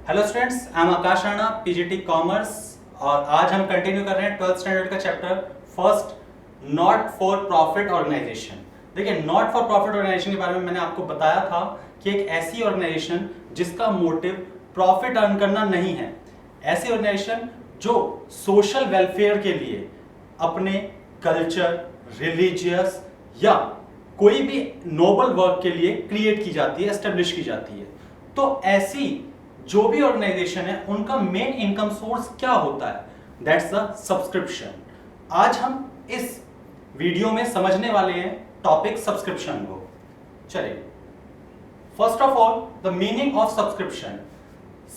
Hello students, I am Akash Rana, PGT commerce. और आज हम कंटिन्यू कर रहे हैं 12th स्टैंडर्ड का chapter first, not for profit organisation. देखिए, नॉट फॉर प्रॉफिट ऑर्गेनाइजेशन के बारे में मैंने आपको बताया था कि एक ऐसी ऑर्गेनाइजेशन जिसका मोटिव प्रॉफिट अर्न करना नहीं है, ऐसी ऑर्गेनाइजेशन जो सोशल वेलफेयर के लिए अपने कल्चर, रिलीजियस या कोई भी नोबल वर्क के लिए क्रिएट की जाती है, एस्टेब्लिश की जाती है। तो ऐसी जो भी ऑर्गेनाइजेशन है उनका मेन इनकम सोर्स क्या होता है? That's the subscription. आज हम इस वीडियो में समझने वाले हैं टॉपिक सब्सक्रिप्शन को। चलिए, first of all the meaning of subscription.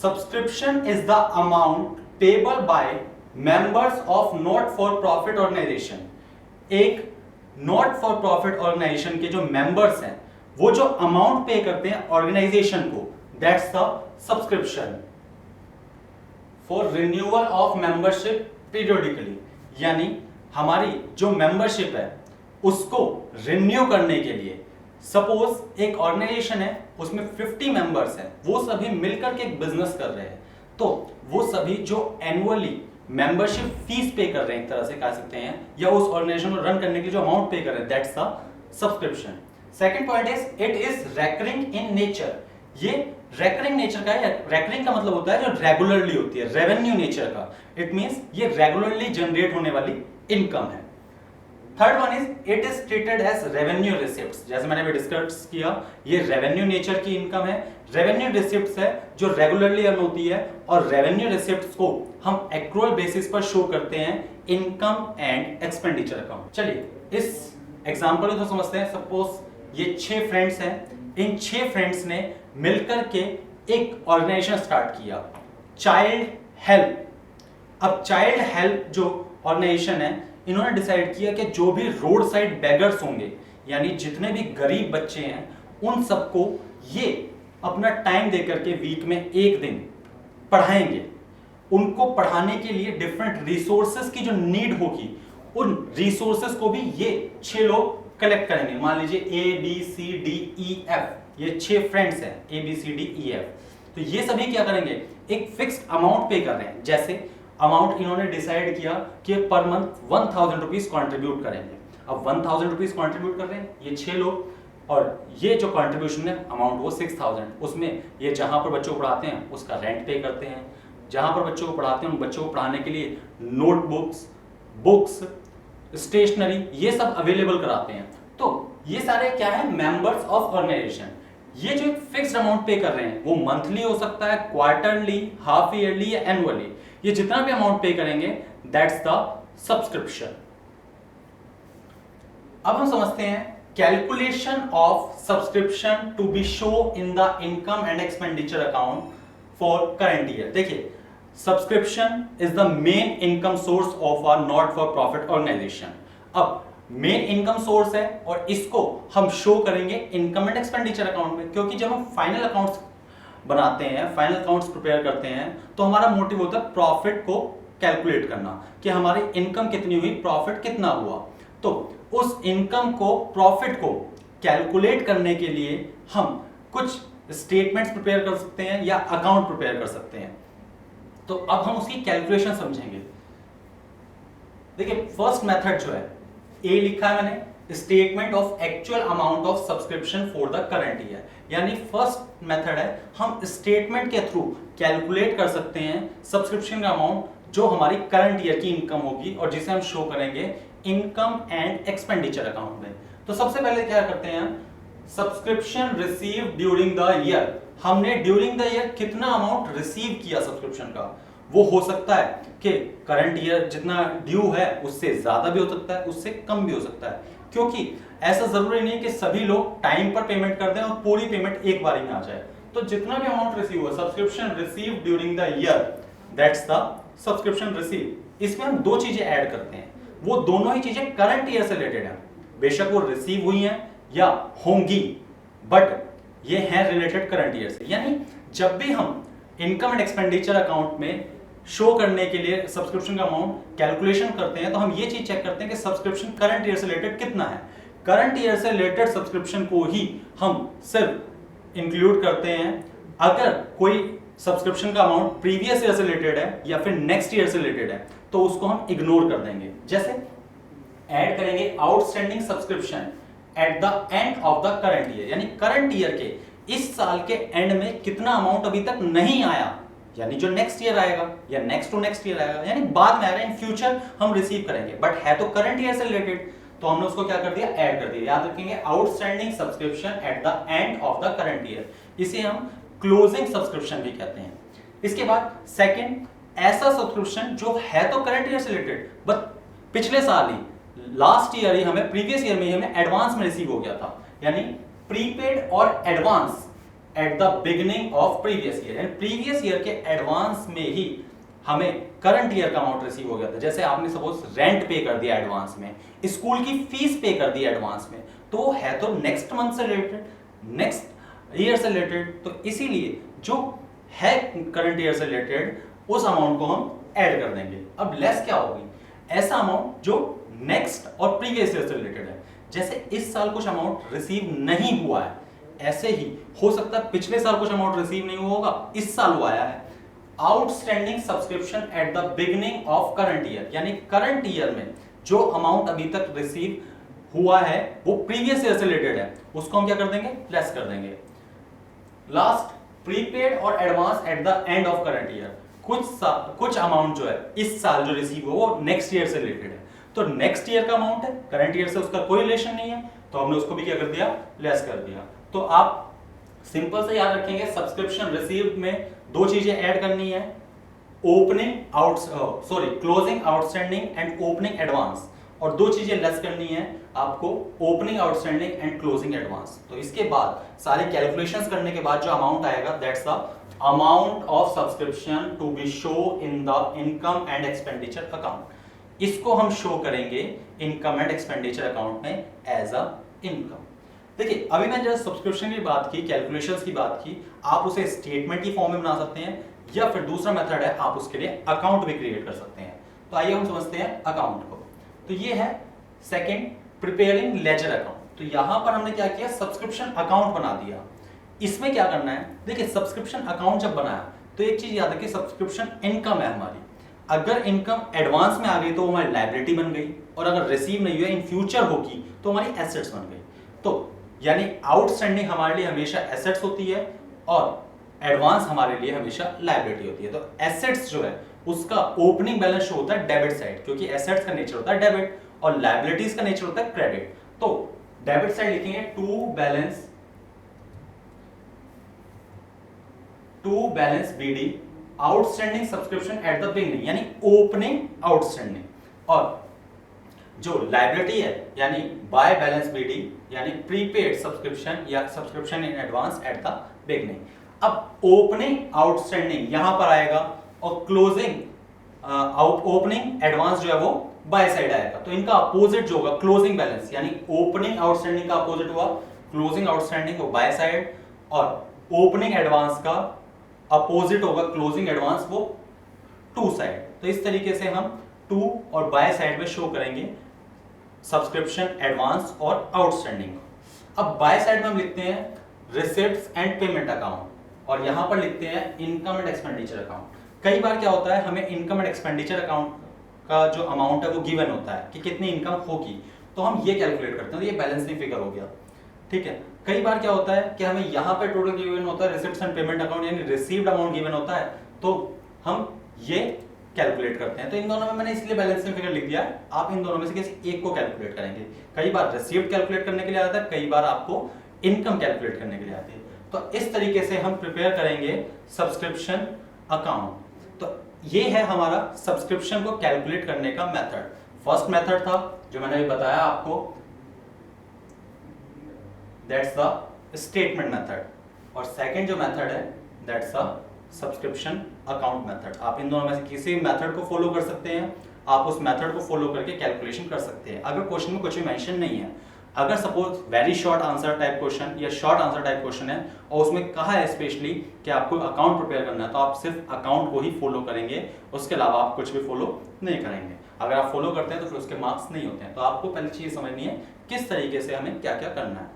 Subscription is the amount payable by members of not for profit organisation. एक नॉट फॉर प्रॉफिट ऑर्गेनाइजेशन के जो मेंबर्स हैं वो जो अमाउंट पे करते हैं ऑर्गेनाइजेशन को, that's the subscription. For renewal of membership periodically, यानी हमारी जो मेंबरशिप है उसको रिन्यू करने के लिए। सपोज एक ऑर्गेनाइजेशन है, उसमें 50 मेंबर्स हैं, वो सभी मिलकर के एक बिजनेस कर रहे हैं, तो वो सभी जो एनुअली मेंबरशिप फीस पे कर रहे हैं, एक तरह से कह सकते हैं, या उस ऑर्गेनाइजेशन को रन करने के लिए जो अमाउंट पे कर रहे हैं, that's the subscription. Second point is it is recurring in nature. ये रेकरिंग नेचर का है। रेकरिंग का मतलब होता है जो रेगुलरली होती है, रेवेन्यू नेचर का। इट मींस ये रेगुलरली जनरेट होने वाली इनकम है। Third one is it is treated as revenue receipts. जैसे मैंने अभी डिस्कस किया, ये रेवेन्यू नेचर की इनकम है। रेवेन्यू रिसिप्ट्स है जो रेगुलरली अर्न होती है, और रेवेन्यू रिसिप्ट्स को हम एक्रूअल बेसिस पर शो करते हैं इनकम एंड एक्सपेंडिचर अकाउंट। चलिए इस एग्जांपल को तो समझते हैं। सपोज ये 6 फ्रेंड्स हैं, इन 6 फ्रेंड्स ने मिलकर के एक ऑर्गेनाइजेशन स्टार्ट किया, चाइल्ड हेल्प। अब चाइल्ड हेल्प जो ऑर्गेनाइजेशन है, इन्होंने डिसाइड किया कि जो भी रोड साइड बेगर्स होंगे, यानी जितने भी गरीब बच्चे हैं, उन सबको ये अपना टाइम देकर के वीक में एक दिन पढ़ाएंगे। उनको पढ़ाने के लिए डिफरेंट रिसोर्सेज की जो नीड होगी, उन रिसोर्सेज को भी ये 6 लोग कलेक्ट करेंगे। मान लीजिए ABCDEF, ये 6 फ्रेंड्स हैं, ABCDEF। तो ये सभी क्या करेंगे, एक फिक्स्ड अमाउंट पे कर रहे हैं। जैसे अमाउंट इन्होंने डिसाइड किया कि पर मंथ 1000 रुपीज कॉन्ट्रीब्यूट करेंगे। अब 1000 रुपीज कॉन्ट्रीब्यूट कर रहे हैं ये 6 लोग, और ये जो कॉन्ट्रीब्यूशन है अमाउंट वो 6000। उसमें ये जहां पर बच्चों को पढ़ाते हैं उसका रेंट पे करते हैं, जहां पर बच्चों को पढ़ाते हैं उन बच्चों को पढ़ाने के लिए नोटबुक्स, बुक्स, स्टेशनरी, ये सब अवेलेबल कराते हैं। तो ये सारे क्या है, मेंबर्स ऑफ ऑर्गेनाइजेशन। ये जो एक फिक्स्ड अमाउंट पे कर रहे हैं वो मंथली हो सकता है, क्वार्टरली, हाफ ईयरली या एनुअली। ये जितना भी अमाउंट पे करेंगे दैट्स द सब्सक्रिप्शन। अब हम समझते हैं calculation of subscription to be show in the income and expenditure account for current year. देखिए, subscription is the main income source of our not for profit organisation. अब main income source है और इसको हम शो करेंगे income and expenditure account में, क्योंकि जब हम फाइनल अकाउंट्स बनाते हैं, फाइनल अकाउंट्स प्रिपेयर करते हैं, तो हमारा मोटिव होता है प्रॉफिट को कैलकुलेट करना कि हमारी इनकम कितनी हुई, प्रॉफिट कितना हुआ। तो उस इनकम को, प्रॉफिट को कैलकुलेट करने के लिए हम कुछ स्टेटमेंट्स प्रिपेयर कर सकते हैं या अकाउंट प्रिपेयर कर सकते हैं। तो अब हम उसकी कैलकुलेशन समझेंगे। देखिए, फर्स्ट मेथड जो है, ए लिखा है मैंने, statement of actual amount of subscription for the current year. यानी फर्स्ट मेथड है, हम स्टेटमेंट के थ्रू कैलकुलेट कर सकते हैं सब्सक्रिप्शन का अमाउंट जो हमारी करंट ईयर की इनकम होगी, और जिसे हम शो करेंगे इनकम एंड एक्सपेंडिचर अकाउंट में। तो सबसे पहले क्या करते हैं, subscription receive during the year. हमने ड्यूरिंग द ईयर कितना अमाउंट रिसीव किया सब्सक्रिप्शन का। वो हो सकता है कि करंट ईयर जितना ड्यू है उससे ज्यादा भी हो सकता है, उससे कम भी हो सकता है, क्योंकि ऐसा जरूरी नहीं कि सभी लोग टाइम पर पेमेंट कर दें और पूरी पेमेंट एक बार में आ जाए। तो जितना भी अमाउंट रिसीव हुआ, subscription receive during the year, that's the subscription receive. इसमें हम 2 चीजें ऐड करते हैं, वो दोनों ही चीजें करंट ईयर से रिलेटेड है। बेशक वो रिसीव हुई हैं या होंगी, बट ये हैं रिलेटेड करंट ईयर से। यानी जब भी हम इनकम एंड एक्सपेंडिचर अकाउंट में शो करने के लिए सब्सक्रिप्शन का अमाउंट कैलकुलेशन करते हैं, तो हम ये चीज चेक करते हैं कि सब्सक्रिप्शन करंट ईयर से रिलेटेड कितना है। करंट ईयर से रिलेटेड सब्सक्रिप्शन को ही हम सिर्फ इंक्लूड करते हैं अगर कोई सब्सक्रिप्शन का अमाउंट प्रीवियस ईयर से रिलेटेड है या फिर नेक्स्ट ईयर से रिलेटेड है तो उसको हम इग्नोर कर देंगे। जैसे ऐड करेंगे outstanding subscription at the end of the current year, यानी करंट ईयर के इस साल के एंड में कितना अमाउंट अभी तक नहीं आया, यानी जो नेक्स्ट ईयर आएगा या नेक्स्ट टू नेक्स्ट ईयर आएगा, यानी बाद में आएगा, इन फ्यूचर हम रिसीव करेंगे, बट है तो करंट ईयर से रिलेटेड, तो हमने उसको क्या कर दिया, ऐड कर दिया। याद रखेंगे outstanding subscription at the end of the current year, इसे हम क्लोजिंग सब्सक्रिप्शन भी कहते हैं। इसके बाद सेकंड, ऐसा सब्सक्रिप्शन जो है तो करंट ईयर से रिलेटेड बट पिछले साल ही लास्ट ईयर ही हमें प्रीवियस ईयर में ही हमें एडवांस में रिसीव हो गया था, यानी प्रीपेड और advance at the beginning of previous year, यानी प्रीवियस ईयर के एडवांस में ही हमें करंट ईयर का अमाउंट रिसीव हो गया था। जैसे आपने सपोज रेंट पे कर दिया एडवांस में, स्कूल की फीस पे कर दी एडवांस में, तो है तो नेक्स्ट मंथ से रिलेटेड, नेक्स्ट ईयर से रिलेटेड, तो इसीलिए जो है करंट ईयर से रिलेटेड उस अमाउंट को हम ऐड कर देंगे। अब लेस क्या होगी, ऐसा अमाउंट जो नेक्स्ट और प्रीवियस ईयर से रिलेटेड है। जैसे इस साल कुछ अमाउंट रिसीव नहीं हुआ है, ऐसे ही हो सकता है पिछले साल कुछ अमाउंट रिसीव नहीं हुआ होगा, इस साल हुआ है। Outstanding subscription at the beginning of current year, यानी करंट ईयर में जो अमाउंट अभी तक रिसीव हुआ है वो प्रीवियस ईयर से रिलेटेड है, उसको हम क्या कर देंगे, लेस कर देंगे। लास्ट, प्रीपेड और advance at the end of current year, कुछ अमाउंट जो है इस साल जो रिसीव हो वो नेक्स्ट ईयर से रिलेटेड है, तो नेक्स्ट ईयर का अमाउंट है, करंट ईयर से उसका कोई रिलेशन नहीं है, तो हमने उसको भी क्या कर दिया, लेस कर दिया। तो आप सिंपल से याद रखेंगे सब्सक्रिप्शन रिसीव्ड में दो चीजें ऐड करनी है, closing outstanding and opening advance, और दो चीजें लेस करनी है आपको, opening outstanding and closing advance. तो इसके बाद सारे कैलकुलेशंस करने के बाद जो अमाउंट आएगा that's the amount of subscription to be show in the income and expenditure account. इसको हम शो करेंगे इनकम एंड एक्सपेंडिचर अकाउंट में एज अ इनकम। देखिए अभी मैं जब सब्सक्रिप्शन की बात की, कैलकुलेशंस की बात की, आप उसे स्टेटमेंट की फॉर्म में बना सकते हैं या फिर दूसरा मेथड है आप उसके लिए अकाउंट भी क्रिएट कर सकते हैं। तो आइए हम समझते हैं अकाउंट को। तो ये है सेकंड, प्रिपेयरिंग लेजर अकाउंट। तो यहां पर हमने क्या किया, सब्सक्रिप्शन अकाउंट बना दिया। इसमें क्या करना है, देखिए सब्सक्रिप्शन अकाउंट जब बनाया तो एक चीज याद रखिए, सब्सक्रिप्शन इनकम है हमारी, अगर इनकम एडवांस में आ गई तो हमारी लायबिलिटी बन गई, और अगर रिसीव नहीं हुआ इन फ्यूचर होगी तो हमारी एसेट्स बन गई। तो यानी आउटस्टैंडिंग हमारे लिए हमेशा एसेट्स होती है और एडवांस हमारे लिए हमेशा लायबिलिटी होती है। तो एसेट्स जो है उसका ओपनिंग बैलेंस शो होता है डेबिट साइड, क्योंकि एसेट्स का नेचर होता है डेबिट और लायबिलिटीज का नेचर होता है क्रेडिट। तो डेबिट साइड लिखेंगे to balance BD outstanding subscription at the beginning, यानी ओपनिंग आउटस्टैंडिंग, और जो लायबिलिटी है यानी बाय बैलेंस बीडी यानी प्रीपेड सब्सक्रिप्शन या subscription in advance at the beginning. अब ओपनिंग आउटस्टैंडिंग यहां पर आएगा और क्लोजिंग ओपनिंग एडवांस जो है वो बाय साइड आएगा। तो इनका अपोजिट जो होगा क्लोजिंग बैलेंस, यानी ओपनिंग आउटस्टैंडिंग का अपोजिट हुआ क्लोजिंग आउटस्टैंडिंग, वो बाय साइड, और ओपनिंग एडवांस का अपोजिट होगा क्लोजिंग एडवांस, वो टू साइड। तो इस तरीके से हम टू और बाय साइड में शो करेंगे सब्सक्रिप्शन एडवांस और आउटस्टैंडिंग। अब बाय साइड में हम लिखते हैं रिसिप्ट्स एंड पेमेंट अकाउंट, और यहां पर लिखते हैं इनकम एंड एक्सपेंडिचर अकाउंट। कई बार क्या होता है, हमें इनकम एंड एक्सपेंडिचर अकाउंट का जो अमाउंट है वो गिवन होता है कि कितनी इनकम होगी, तो हम ये कैलकुलेट करते हैं, तो ये बैलेंसिंग फिगर हो गया, ठीक है। कई बार क्या होता है कि हमें यहाँ पे टोटल गिवन होता है रिसिप्ट्स एंड पेमेंट अकाउंट, यानी रिसीव्ड अमाउंट गिवन होता है, तो हम ये कैलकुलेट करते हैं। तो इन दोनों में मैंने इसलिए बैलेंसिंग फिगर लिख दिया है, आप इन दोनों में से किसी एक को कैलकुलेट करेंगे। कई बार रिसीव्ड कैलकुलेट करने के लिए आता है, कई बार आपको इनकम कैलकुलेट करने के लिए आती है। तो इस तरीके से हम प्रिपेयर करेंगे सब्सक्रिप्शन अकाउंट। तो ये है हमारा सब्सक्रिप्शन को कैलकुलेट करने का मेथड। फर्स्ट मेथड था जो मैंने अभी बताया आपको, दैट्स द स्टेटमेंट मेथड, और सेकंड जो मेथड है that's the subscription account method. आप इन दोनों में से किसी मेथड को फॉलो कर सकते हैं, आप उस मेथड को फॉलो करके कैलकुलेशन कर सकते हैं। अगर क्वेश्चन में कुछ भी मेंशन नहीं है, अगर suppose very short answer type question या शॉर्ट आंसर टाइप क्वेश्चन है और उसमें कहा है स्पेशली कि आपको अकाउंट प्रिपेयर करना है, तो आप सिर्फ अकाउंट को ही फॉलो करेंगे, उसके अलावा आप कुछ भी फॉलो नहीं करेंगे। अगर आप फॉलो करते हैं तो फिर उसके मार्क्स नहीं होते हैं। तो आपको पहली चीज समझनी है किस तरीके से हमें क्या क्या करना है।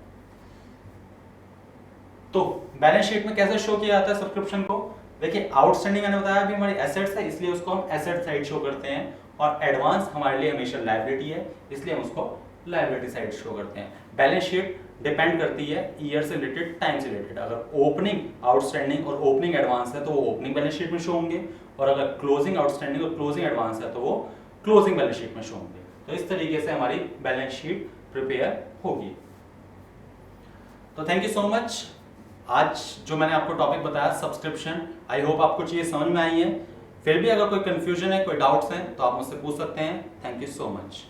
तो बैलेंस शीट में कैसे शो किया जाता है सब्सक्रिप्शन को, देखिए आउटस्टैंडिंग मैंने बताया अभी हमारी एसेट्स है, इसलिए उसको हम एसेट साइड शो करते हैं, और एडवांस हमारे लिए हमेशा लायबिलिटी है, इसलिए हम उसको लायबिलिटी साइड शो करते हैं। बैलेंस शीट डिपेंड करती है ईयर से रिलेटेड, टाइम से रिलेटेड। अगर ओपनिंग आउटस्टैंडिंग और ओपनिंग एडवांस है तो वो ओपनिंग बैलेंस शीट में शो होंगे, और अगर क्लोजिंग आउटस्टैंडिंग और क्लोजिंग एडवांस है तो वो क्लोजिंग बैलेंस शीट में शो होंगे। तो इस तरीके से हमारी बैलेंस शीट प्रिपेयर होगी। तो थैंक यू सो मच। आज जो मैंने आपको टॉपिक बताया सब्सक्रिप्शन, आई होप आपको चीजें समझ में आई है। फिर भी अगर कोई कंफ्यूजन है, कोई डाउट्स हैं तो आप मुझसे पूछ सकते हैं। Thank you so much.